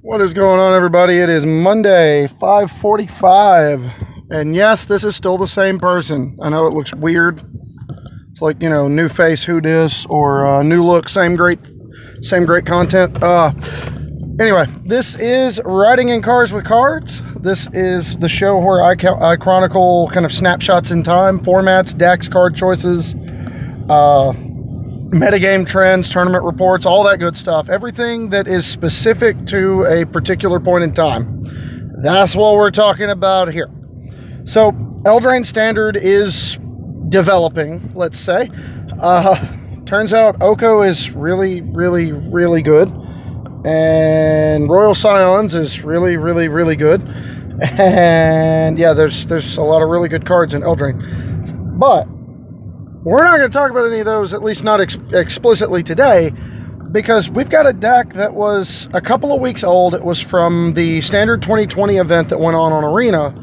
What is going on, everybody? It is Monday, 5:45, and yes, this is still the same person. I know it looks weird. It's like, new face, who dis, or new look, same great content. Anyway, this is Riding in Cars with Cards. This is the show where I chronicle kind of snapshots in time, formats, decks, card choices, metagame trends, tournament reports, all that good stuff. Everything that is specific to a particular point in time. That's what we're talking about here. So, Eldraine Standard is developing, let's say. Turns out Oko is really, really, really good. And Royal Scions is really, really, really good. And yeah, there's a lot of really good cards in Eldraine. But we're not going to talk about any of those, at least not explicitly today, because we've got a deck that was a couple of weeks old. It was from the Standard 2020 event that went on Arena,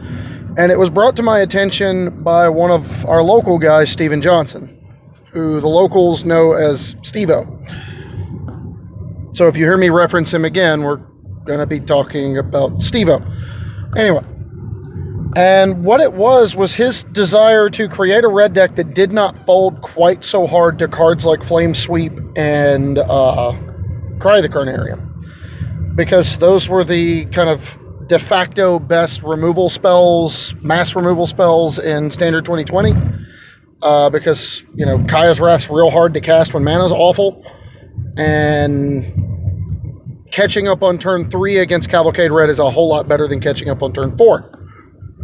and it was brought to my attention by one of our local guys, Steven Johnson, who the locals know as Steve-O. So if you hear me reference him again, we're going to be talking about Steve-O. Anyway. And what it was his desire to create a red deck that did not fold quite so hard to cards like Flame Sweep and Cry the Carnarium. Because those were the kind of de facto best removal spells, mass removal spells in Standard 2020. Because, Kaya's Wrath's real hard to cast when mana's awful. And catching up on turn 3 against Cavalcade Red is a whole lot better than catching up on turn 4.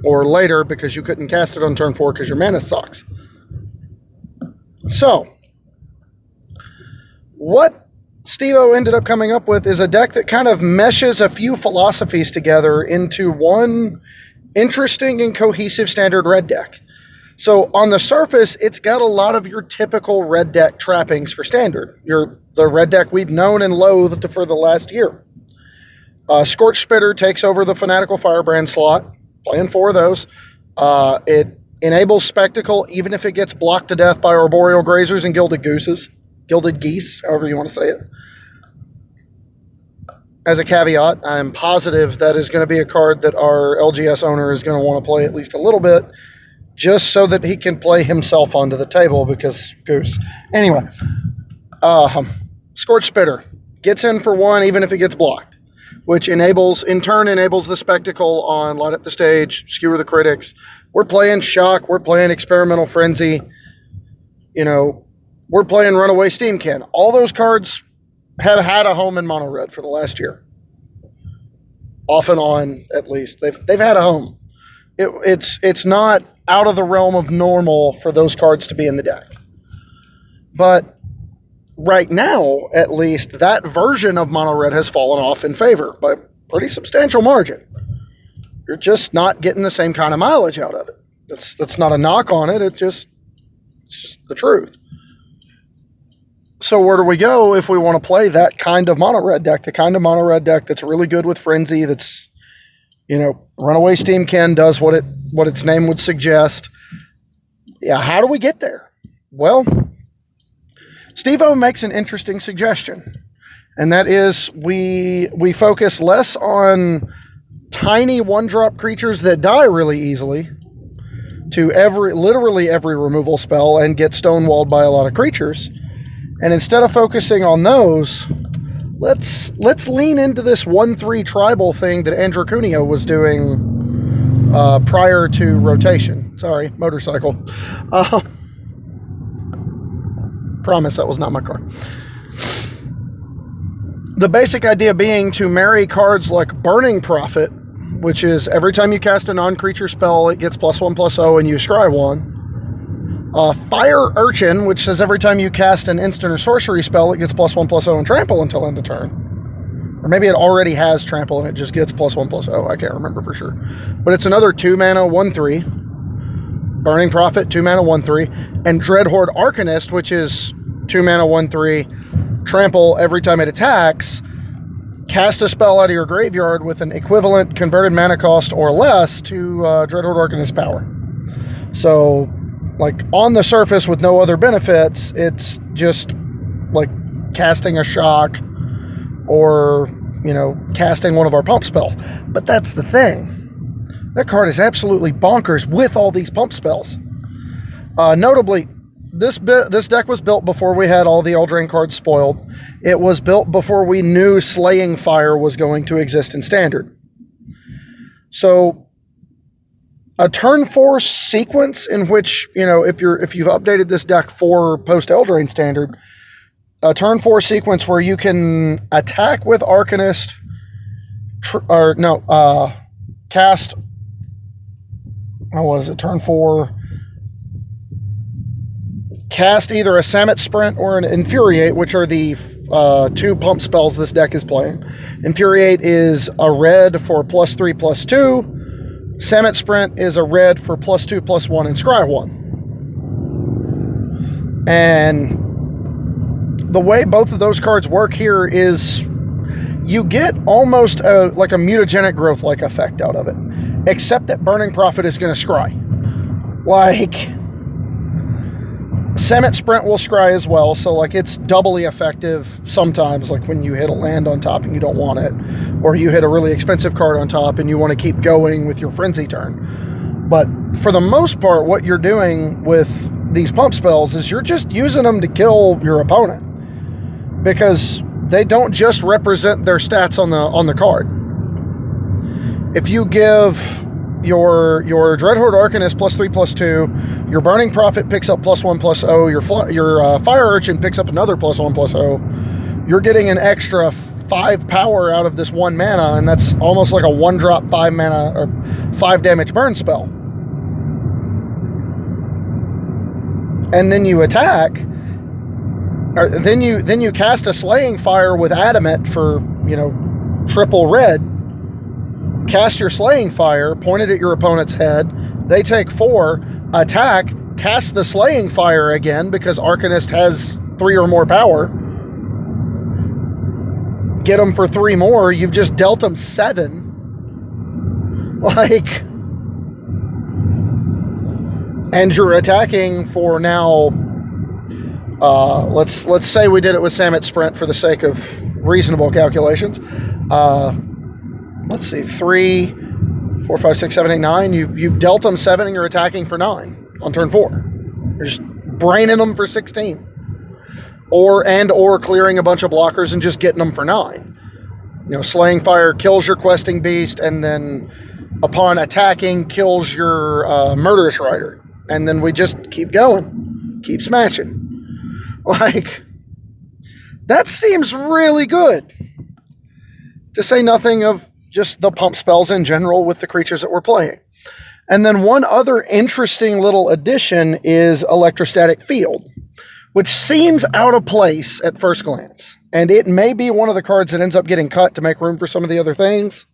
Or later, because you couldn't cast it on turn 4 because your mana sucks. So, what Steve-O ended up coming up with is a deck that kind of meshes a few philosophies together into one interesting and cohesive standard red deck. So, on the surface, it's got a lot of your typical red deck trappings for standard. The red deck we've known and loathed for the last year. Scorch Spitter takes over the Fanatical Firebrand slot. Playing 4 of those. It enables Spectacle, even if it gets blocked to death by Arboreal Grazers and Gilded Geese, however you want to say it. As a caveat, I'm positive that is going to be a card that our LGS owner is going to want to play at least a little bit, just so that he can play himself onto the table, because Goose. Anyway, Scorch Spitter gets in for 1, even if it gets blocked, which in turn enables the Spectacle on Light Up the Stage, Skewer the Critics. We're playing Shock. We're playing Experimental Frenzy. We're playing Runaway Steamkin. All those cards have had a home in Mono Red for the last year. Off and on, at least. They've had a home. It's not out of the realm of normal for those cards to be in the deck. But right now, at least, that version of Mono Red has fallen off in favor by a pretty substantial margin. You're just not getting the same kind of mileage out of it. That's not a knock on it. It's just the truth. So where do we go if we want to play that kind of Mono Red deck? The kind of Mono Red deck that's really good with Frenzy, that's, Runaway Steamkin does what its name would suggest. Yeah, how do we get there? Well, Steve-O makes an interesting suggestion, and that is we focus less on tiny one-drop creatures that die really easily to literally every removal spell and get stonewalled by a lot of creatures, and instead of focusing on those, let's lean into this 1/3 tribal thing that Androcunio was doing prior to rotation. Sorry, motorcycle. Promise that was not my car. The basic idea being to marry cards like Burning Prophet, which is every time you cast a non-creature spell, it gets +1/+0 and you scry 1. Fire Urchin, which says every time you cast an instant or sorcery spell, it gets +1/+0 and trample until end of turn. Or maybe it already has trample and it just gets +1/+0. I can't remember for sure. But it's another 2-mana 1/3. Burning Prophet, 2-mana 1/3, and Dreadhorde Arcanist, which is 2-mana 1/3, trample every time it attacks. Cast a spell out of your graveyard with an equivalent converted mana cost or less to Dreadhorde Arcanist power. So, on the surface with no other benefits, it's just casting a shock or casting one of our pump spells. But that's the thing. That card is absolutely bonkers with all these pump spells. Notably, this deck was built before we had all the Eldraine cards spoiled. It was built before we knew Slaying Fire was going to exist in Standard. So, a turn 4 sequence in which, if you've updated this deck for post Eldraine Standard, a turn 4 sequence where you can attack with Arcanist, cast. What is it? Turn 4. Cast either a Samet Sprint or an Infuriate, which are the 2 pump spells this deck is playing. Infuriate is a red for +3/+2. Samet Sprint is a red for +2/+1 and Scry 1. And the way both of those cards work here is you get almost like a mutagenic growth-like effect out of it, except that Burning Prophet is going to scry. Like, Samet Sprint will scry as well, so like it's doubly effective sometimes, like when you hit a land on top and you don't want it, or you hit a really expensive card on top and you want to keep going with your Frenzy turn. But for the most part, what you're doing with these pump spells is you're just using them to kill your opponent, because they don't just represent their stats on the card. If you give your Dreadhorde Arcanist +3/+2, your Burning Prophet picks up +1/+0, your Fire Urchin picks up another +1/+0, you're getting an extra 5 power out of this 1 mana, and that's almost like a 1-drop 5 mana or 5 damage burn spell. And then you attack. Then you cast a Slaying Fire with Adamant for, triple red. Cast your Slaying Fire, point it at your opponent's head. They take 4, attack, cast the Slaying Fire again because Arcanist has 3 or more power. Get them for 3 more. You've just dealt them 7. And you're attacking for now. Let's say we did it with Samet Sprint for the sake of reasonable calculations. Let's see, 3, 4, 5, 6, 7, 8, 9. You've dealt them 7 and you're attacking for 9 on turn 4. You're just braining them for 16. Or clearing a bunch of blockers and just getting them for 9. Slaying Fire kills your Questing Beast, and then upon attacking kills your Murderous Rider. And then we just keep going. Keep smashing. That seems really good. To say nothing of just the pump spells in general with the creatures that we're playing. And then one other interesting little addition is Electrostatic Field, which seems out of place at first glance. And it may be one of the cards that ends up getting cut to make room for some of the other things.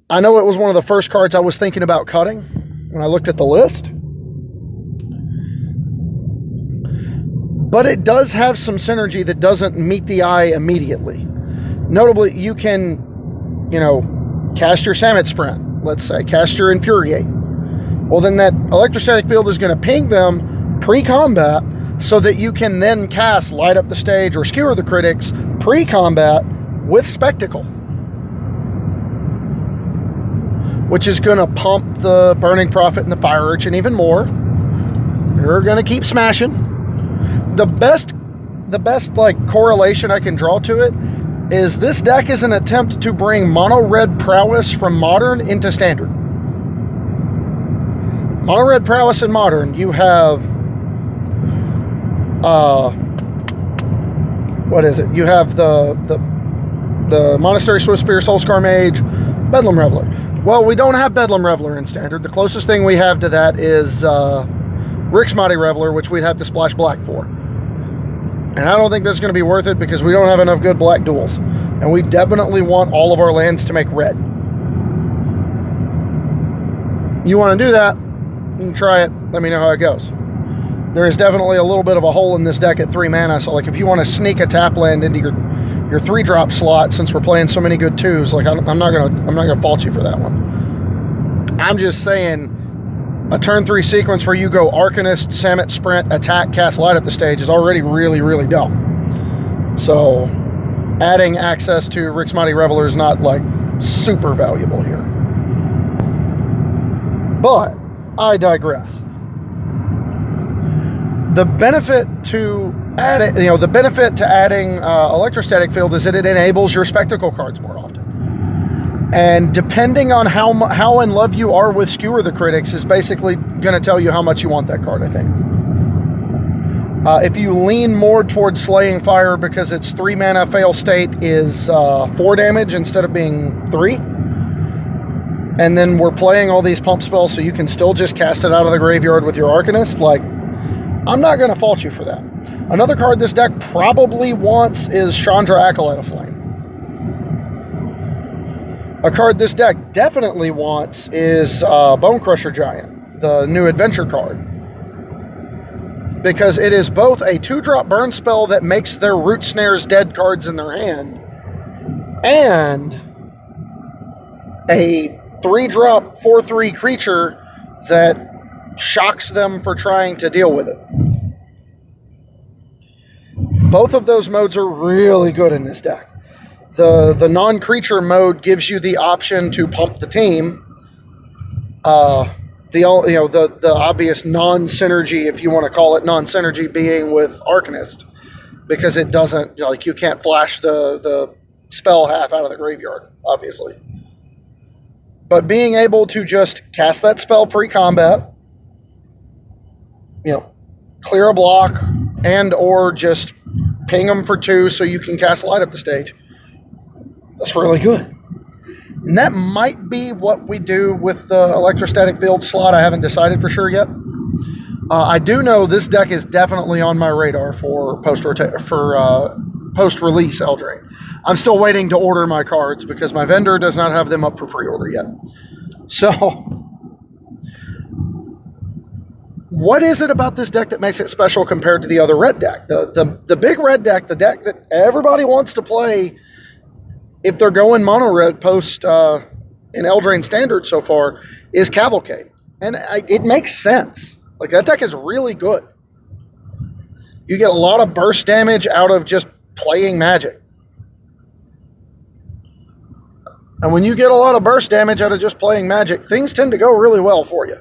I know it was one of the first cards I was thinking about cutting when I looked at the list. But it does have some synergy that doesn't meet the eye immediately. Notably, you can, cast your Samet Sprint, let's say, cast your Infuriate. Well, then that Electrostatic Field is going to ping them pre-combat so that you can then cast Light Up the Stage or Skewer the Critics pre-combat with Spectacle, which is going to pump the Burning Prophet and the Fire Urchin even more. You're going to keep smashing. The best correlation I can draw to it is this deck is an attempt to bring mono red prowess from Modern into Standard. Mono red prowess in Modern, you have what is it? You have the Monastery Swiftspear, Soulscar Mage, Bedlam Reveler. Well, we don't have Bedlam Reveler in Standard. The closest thing we have to that is Rick's Mighty Reveler, which we'd have to splash black for. And I don't think that's going to be worth it because we don't have enough good black duels. And we definitely want all of our lands to make red. You want to do that, you can try it. Let me know how it goes. There is definitely a little bit of a hole in this deck at 3 mana. So, if you want to sneak a tap land into your 3-drop slot, since we're playing so many good 2s, I'm not gonna fault you for that one. I'm just saying, a turn 3 sequence where you go Arcanist, Samet Sprint, attack, cast, Light Up the Stage is already really, really dumb. So, adding access to Rick's Mighty Reveler is not like super valuable here. But I digress. The benefit to adding electrostatic field is that it enables your spectacle cards more often. And depending on how in love you are with Skewer the Critics is basically going to tell you how much you want that card, I think. If you lean more towards Slaying Fire because its 3 mana fail state is 4 damage instead of being 3, and then we're playing all these pump spells so you can still just cast it out of the graveyard with your Arcanist, like, I'm not going to fault you for that. Another card this deck probably wants is Chandra, Acolyte of Flame. A card this deck definitely wants is Bone Crusher Giant, the new adventure card. Because it is both a 2-drop burn spell that makes their Root Snares dead cards in their hand, and a 3-drop 4/3 creature that shocks them for trying to deal with it. Both of those modes are really good in this deck. The non-creature mode gives you the option to pump the team. The obvious non-synergy, if you want to call it non-synergy, being with Arcanist, because it doesn't, like, you can't flash the spell half out of the graveyard, obviously. But being able to just cast that spell pre-combat, clear a block, and or just ping them for 2 so you can cast Light Up the Stage, that's really good. And that might be what we do with the electrostatic field slot. I haven't decided for sure yet. I do know this deck is definitely on my radar for post-release Eldraine. I'm still waiting to order my cards because my vendor does not have them up for pre-order yet. So, what is it about this deck that makes it special compared to the other red deck? The big red deck, the deck that everybody wants to play if they're going mono red post in Eldraine Standard so far, is Cavalcade. And it makes sense. Like, that deck is really good. You get a lot of burst damage out of just playing Magic. And when you get a lot of burst damage out of just playing Magic, things tend to go really well for you.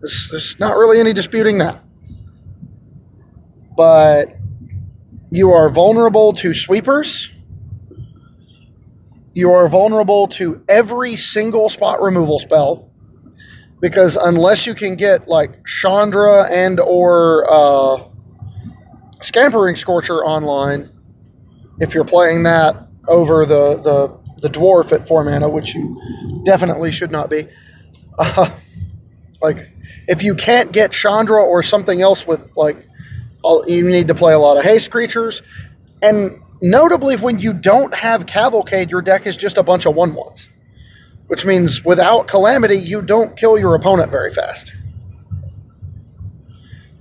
There's not really any disputing that. But you are vulnerable to sweepers. You are vulnerable to every single spot removal spell, because unless you can get like Chandra and or Scampering Scorcher online, if you're playing that over the Dwarf at 4 mana, which you definitely should not be, like, if you can't get Chandra or something else with, like, you need to play a lot of haste creatures. And notably, when you don't have Cavalcade, your deck is just a bunch of 1/1s, which means without Calamity, you don't kill your opponent very fast.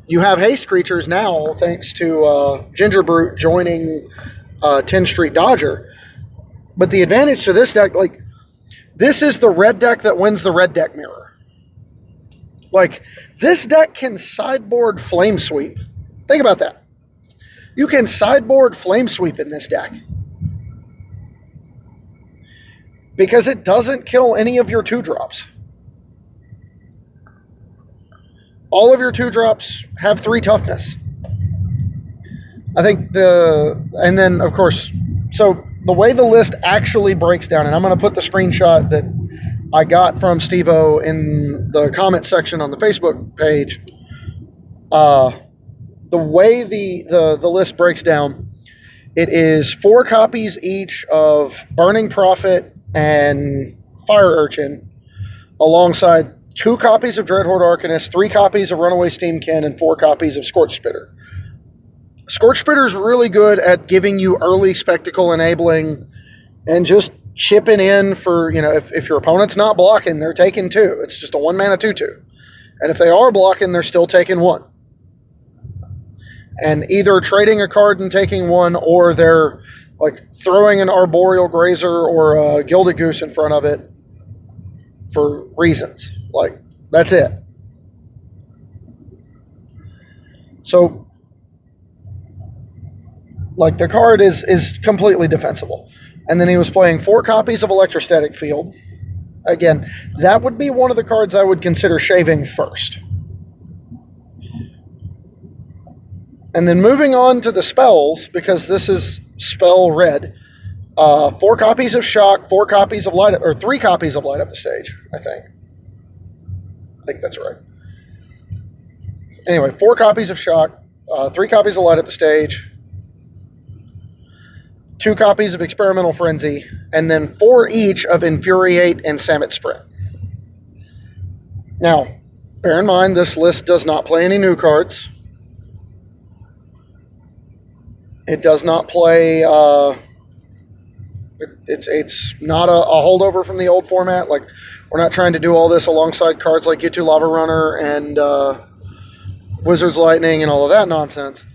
You have haste creatures now, thanks to Ginger Brute joining 10th Street Dodger. But the advantage to this deck, like, this is the red deck that wins the red deck mirror. Like, this deck can sideboard Flame Sweep. Think about that. You can sideboard Flame Sweep in this deck, because it doesn't kill any of your 2-drops. All of your 2-drops have 3 toughness. I think and then, of course, so the way the list actually breaks down, and I'm going to put the screenshot that I got from Steve-O in the comment section on the Facebook page. The way the list breaks down, it is 4 copies each of Burning Prophet and Fire Urchin, alongside 2 copies of Dreadhorde Arcanist, 3 copies of Runaway Steamkin, and 4 copies of Scorch Spitter. Scorch Spitter is really good at giving you early spectacle enabling and just chipping in for, if your opponent's not blocking, they're taking 2. It's just a 1 mana 2/2. And if they are blocking, they're still taking 1. And either trading a card and taking 1, or they're like throwing an Arboreal Grazer or a Gilded Goose in front of it for reasons. Like, that's it. So Like, the card is completely defensible. And then he was playing 4 copies of Electrostatic Field. Again, that would be one of the cards I would consider shaving first. And then moving on to the spells, because this is spell red. 4 copies of Shock, 4 copies of Light Up, or 3 copies of Light Up the Stage, I think. I think that's right. Anyway, 4 copies of Shock, 3 copies of Light Up the Stage, 2 copies of Experimental Frenzy, and then 4 each of Infuriate and Samet Sprint. Now, bear in mind, this list does not play any new cards. It does not play... It's not a holdover from the old format. Like, we're not trying to do all this alongside cards like G2 Lava Runner and Wizard's Lightning and all of that nonsense.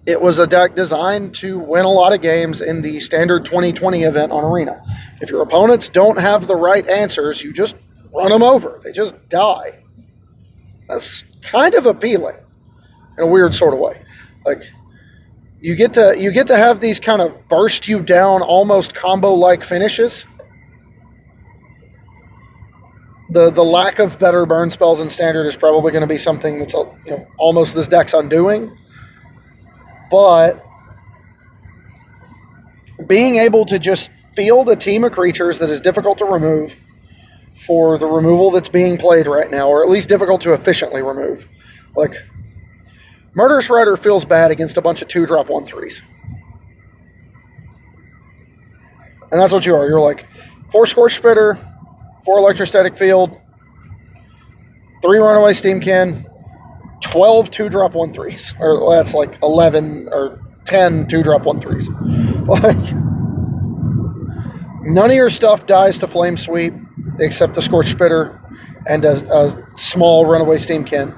It was a deck designed to win a lot of games in the standard 2020 event on Arena. If your opponents don't have the right answers, you just run them over. They just die. That's kind of appealing in a weird sort of way. Like, you get to have these kind of burst you down, almost combo-like finishes. The lack of better burn spells in Standard is probably going to be something that's almost this deck's undoing. But being able to just field a team of creatures that is difficult to remove for the removal that's being played right now, or at least difficult to efficiently remove. Like, Murderous Rider feels bad against a bunch of 2-drop 1/3s. And that's what you are. You're like 4 Scorch Spitter, 4 Electrostatic Field, 3 Runaway Steamkin, 12 2-drop 1/3s. Or that's like 11 or 10 2-drop 1/3s. Like, none of your stuff dies to Flame Sweep except the Scorch Spitter and a small Runaway Steamkin.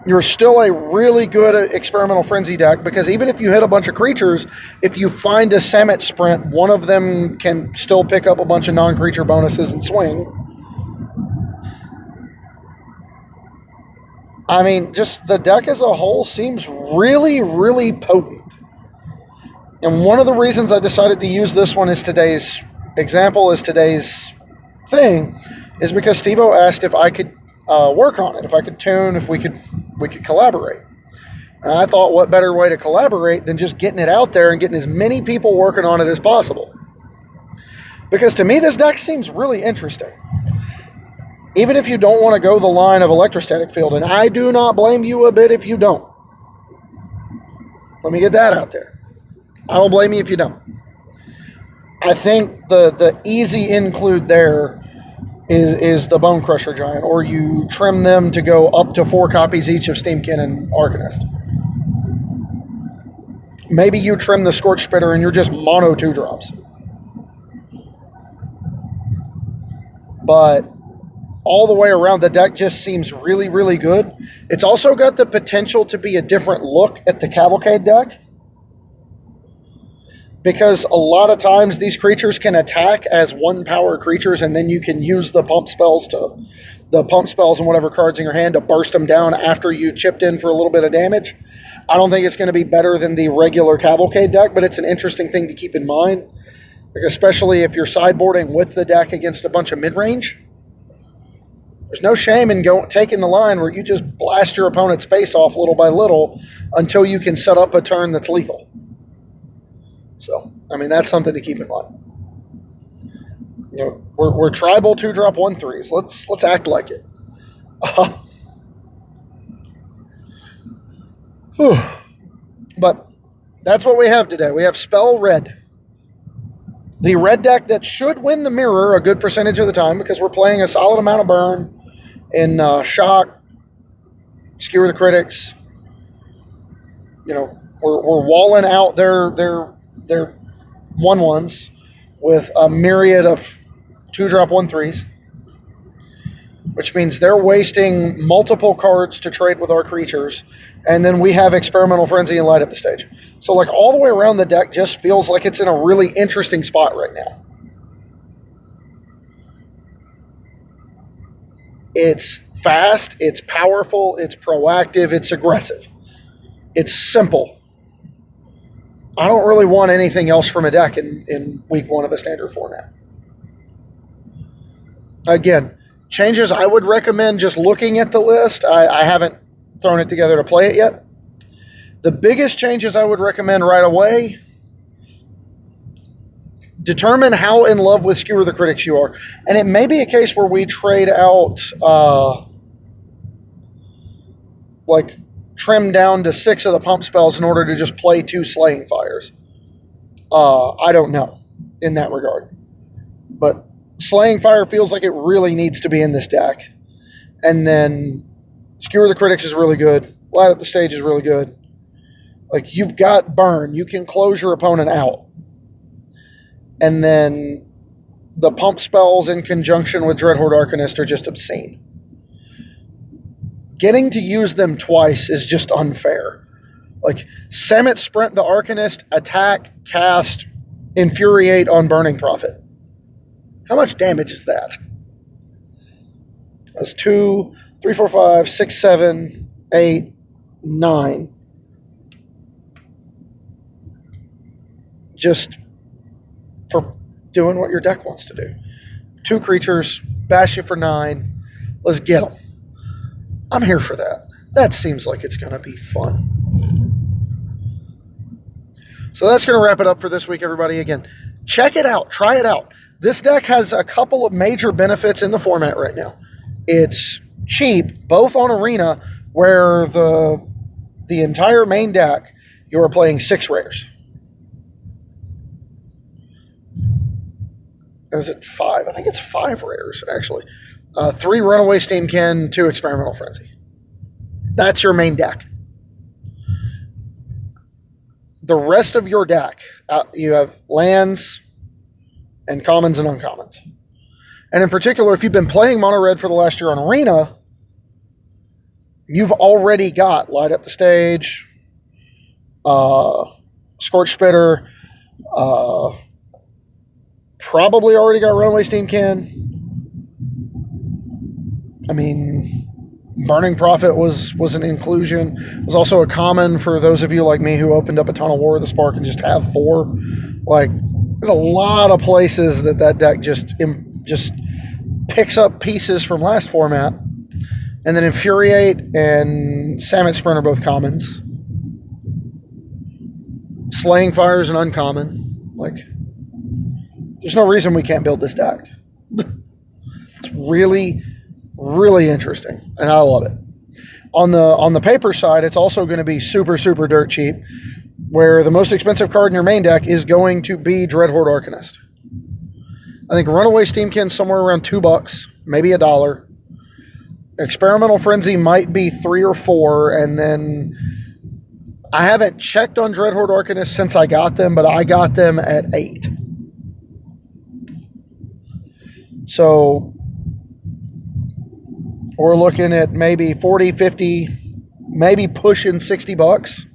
You're still a really good Experimental Frenzy deck, because even if you hit a bunch of creatures, if you find a Samet Sprint, one of them can still pick up a bunch of non-creature bonuses and swing. I mean, just the deck as a whole seems really, really potent. And one of the reasons I decided to use this one as today's example, as today's thing, is because Steve-O asked if I could work on it, if I could tune, if we could collaborate. And I thought, what better way to collaborate than just getting it out there and getting as many people working on it as possible? Because to me, this deck seems really interesting. Even if you don't want to go the line of Electrostatic Field, and I do not blame you a bit if you don't. Let me get that out there. I don't blame you if you don't. I think the easy include there is the Bone Crusher Giant, or you trim them to go up to 4 copies each of Steamkin and Arcanist. Maybe you trim the Scorch Spitter and you're just mono 2-drops. But all the way around, the deck just seems really, really good. It's also got the potential to be a different look at the Cavalcade deck, because a lot of times these creatures can attack as 1-power creatures, and then you can use the pump spells and whatever cards in your hand to burst them down after you chipped in for a little bit of damage. I don't think it's going to be better than the regular Cavalcade deck, but it's an interesting thing to keep in mind, like, especially if you're sideboarding with the deck against a bunch of mid-range. There's no shame in taking the line where you just blast your opponent's face off little by little until you can set up a turn that's lethal. So, I mean, that's something to keep in mind. We're tribal 2-drop 1/3s. Let's act like it. But that's what we have today. We have Spell Red. The red deck that should win the mirror a good percentage of the time, because we're playing a solid amount of burn in Shock, Skewer the Critics. We're walling out their 1/1s with a myriad of 2-drop 1/3s, which means they're wasting multiple cards to trade with our creatures, and then we have Experimental Frenzy and Light Up the Stage. So, like, all the way around, the deck just feels like it's in a really interesting spot right now. It's fast, it's powerful, it's proactive, it's aggressive. It's simple. I don't really want anything else from a deck in week 1 of a standard format. Again, changes I would recommend just looking at the list. I haven't thrown it together to play it yet. The biggest changes I would recommend right away: determine how in love with Skewer the Critics you are. And it may be a case where we trade out, trim down to 6 of the pump spells in order to just play 2 Slaying Fires. I don't know in that regard. But Slaying Fire feels like it really needs to be in this deck. And then Skewer the Critics is really good. Light Up the Stage is really good. Like, you've got Burn. You can close your opponent out. And then the pump spells in conjunction with Dreadhorde Arcanist are just obscene. Getting to use them twice is just unfair. Like, Samet Sprint the Arcanist, attack, cast, Infuriate on Burning Prophet. How much damage is that? That's 2, 3, 4, 5, 6, 7, 8, 9. Just for doing what your deck wants to do. 2 creatures, bash you for 9. Let's get them. I'm here for that. That seems like it's going to be fun. So that's going to wrap it up for this week, everybody. Again, check it out. Try it out. This deck has a couple of major benefits in the format right now. It's cheap, both on Arena, where the entire main deck, you are playing 6 rares. Or is it 5? I think it's 5 rares, actually. 3 Runaway Steamkin, 2 Experimental Frenzy. That's your main deck. The rest of your deck, you have lands and commons and uncommons. And in particular, if you've been playing Mono Red for the last year on Arena, you've already got Light Up the Stage, Scorch Spitter, probably already got Runaway Steamkin. I mean, Burning Prophet was an inclusion. It was also a common for those of you like me who opened up a ton of War of the Spark and just have 4. Like, there's a lot of places that deck just picks up pieces from last format. And then Infuriate and Samet Sprint are both commons. Slaying Fire is an uncommon. Like, there's no reason we can't build this deck. It's really, really interesting, and I love it. On the paper side, it's also going to be super, super dirt cheap, where the most expensive card in your main deck is going to be Dreadhorde Arcanist. I think Runaway Steamkin somewhere around $2, maybe $1. Experimental Frenzy might be 3 or 4, and then I haven't checked on Dreadhorde Arcanist since I got them, but I got them at 8. So we're looking at maybe 40, 50, maybe pushing $60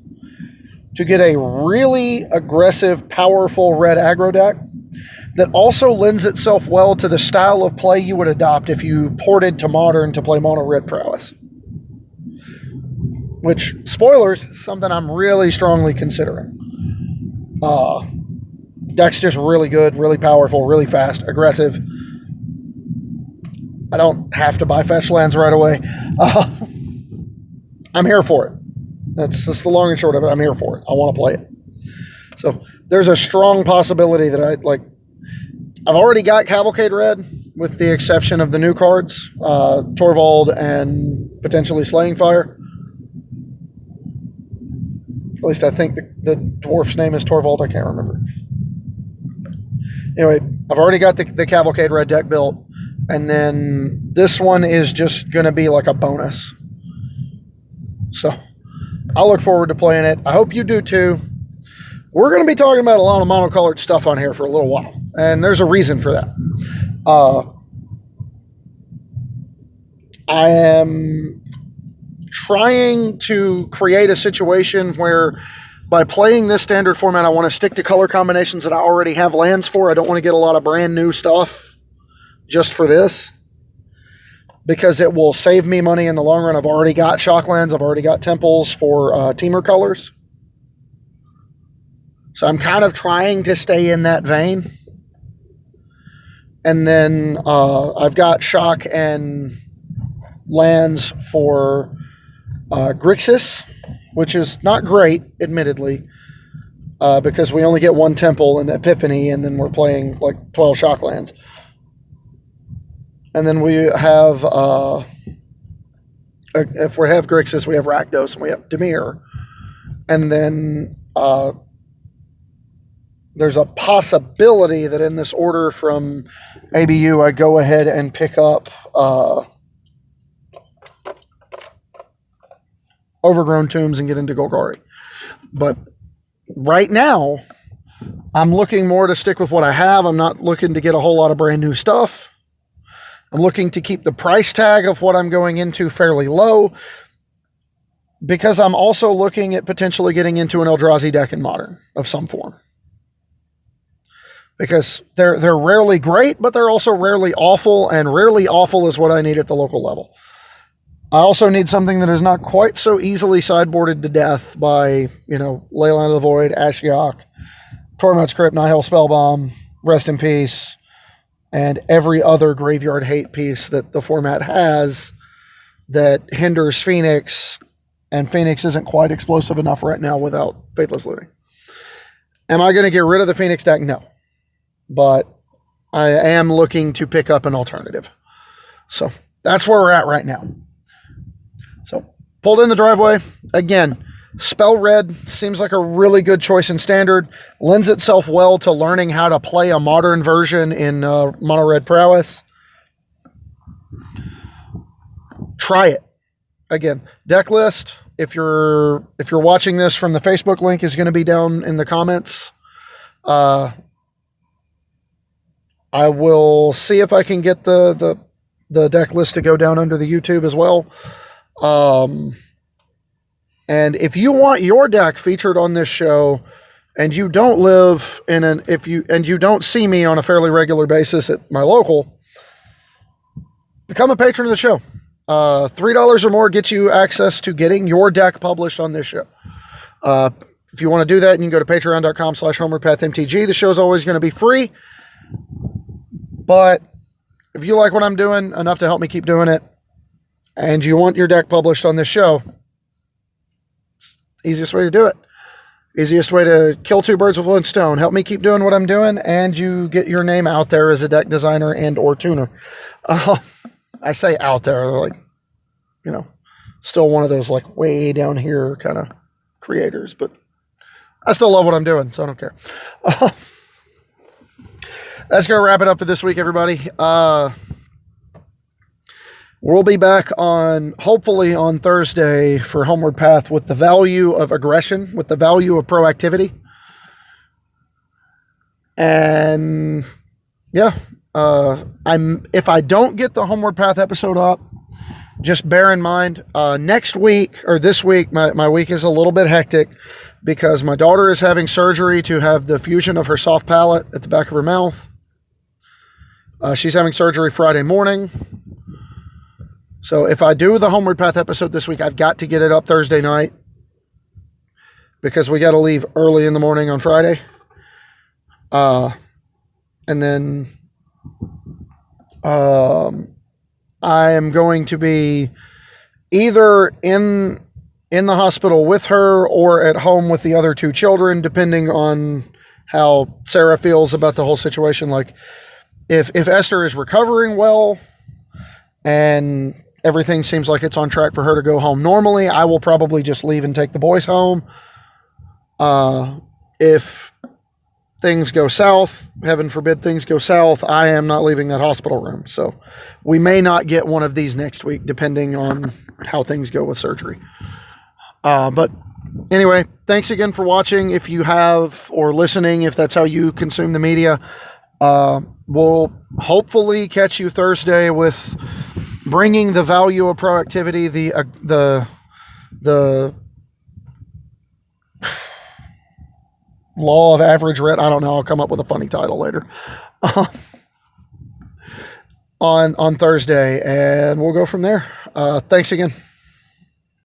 to get a really aggressive, powerful red aggro deck that also lends itself well to the style of play you would adopt if you ported to Modern to play Mono Red Prowess. Which, spoilers, something I'm really strongly considering. Deck's just really good, really powerful, really fast, aggressive. I don't have to buy fetch lands right away. I'm here for it. That's the long and short of it. I'm here for it. I want to play it. So there's a strong possibility that I've already got Cavalcade Red, with the exception of the new cards, Torvald and potentially Slaying Fire. At least I think the dwarf's name is Torvald. I can't remember. Anyway, I've already got the Cavalcade Red deck built. And then this one is just going to be like a bonus. So I'll look forward to playing it. I hope you do too. We're going to be talking about a lot of monocolored stuff on here for a little while. And there's a reason for that. I am trying to create a situation where by playing this standard format, I want to stick to color combinations that I already have lands for. I don't want to get a lot of brand new stuff just for this, because it will save me money in the long run. I've already got Shocklands. I've already got Temples for Teamer colors. So I'm kind of trying to stay in that vein. And then I've got shock and lands for Grixis, which is not great, admittedly, because we only get one temple in Epiphany, and then we're playing like 12 shock lands. And then we have, if we have Grixis, we have Rakdos, and we have Dimir. And then there's a possibility that in this order from ABU, I go ahead and pick up Overgrown Tombs and get into Golgari. But right now, I'm looking more to stick with what I have. I'm not looking to get a whole lot of brand new stuff. I'm looking to keep the price tag of what I'm going into fairly low, because I'm also looking at potentially getting into an Eldrazi deck in Modern of some form. Because they're rarely great, but they're also rarely awful, and rarely awful is what I need at the local level. I also need something that is not quite so easily sideboarded to death by, Leyline of the Void, Ashiok, Torment's Crypt, Nihil Spellbomb, Rest in Peace, and every other graveyard hate piece that the format has that hinders Phoenix, and Phoenix isn't quite explosive enough right now without Faithless Looting. Am I going to get rid of the Phoenix deck? No. But I am looking to pick up an alternative. So that's where we're at right now. So pulled in the driveway. Again, Spell Red seems like a really good choice in Standard. Lends itself well to learning how to play a modern version in Mono Red Prowess. Try it. Again, deck list, if you're watching this from the Facebook link, is going to be down in the comments. I will see if I can get the deck list to go down under the YouTube as well. And if you want your deck featured on this show, and you don't live in you don't see me on a fairly regular basis at my local, become a patron of the show. $3 or more gets you access to getting your deck published on this show. If you want to do that, you can go to patreon.com/HomewardPathMTG. The show is always going to be free. But if you like what I'm doing enough to help me keep doing it, and you want your deck published on this show, it's the easiest way to do it. Easiest way to kill two birds with one stone. Help me keep doing what I'm doing, and you get your name out there as a deck designer and or tuner. I say out there, like, still one of those like way down here kind of creators, but I still love what I'm doing, so I don't care. That's going to wrap it up for this week, everybody. We'll be back hopefully on Thursday for Homeward Path with the value of aggression, with the value of proactivity. And yeah, if I don't get the Homeward Path episode up, just bear in mind, next week or this week, my week is a little bit hectic because my daughter is having surgery to have the fusion of her soft palate at the back of her mouth. She's having surgery Friday morning. So if I do the Homeward Path episode this week, I've got to get it up Thursday night because we got to leave early in the morning on Friday. And then I am going to be either in the hospital with her or at home with the other two children, depending on how Sarah feels about the whole situation. Like, if Esther is recovering well and everything seems like it's on track for her to go home normally, I will probably just leave and take the boys home. If things go south, heaven forbid things go south, I am not leaving that hospital room. So we may not get one of these next week, depending on how things go with surgery. But anyway, thanks again for watching. If you have, or listening, if that's how you consume the media, we'll hopefully catch you Thursday with bringing the value of proactivity, the law of average rent. I don't know. I'll come up with a funny title later on Thursday, and we'll go from there. Thanks again.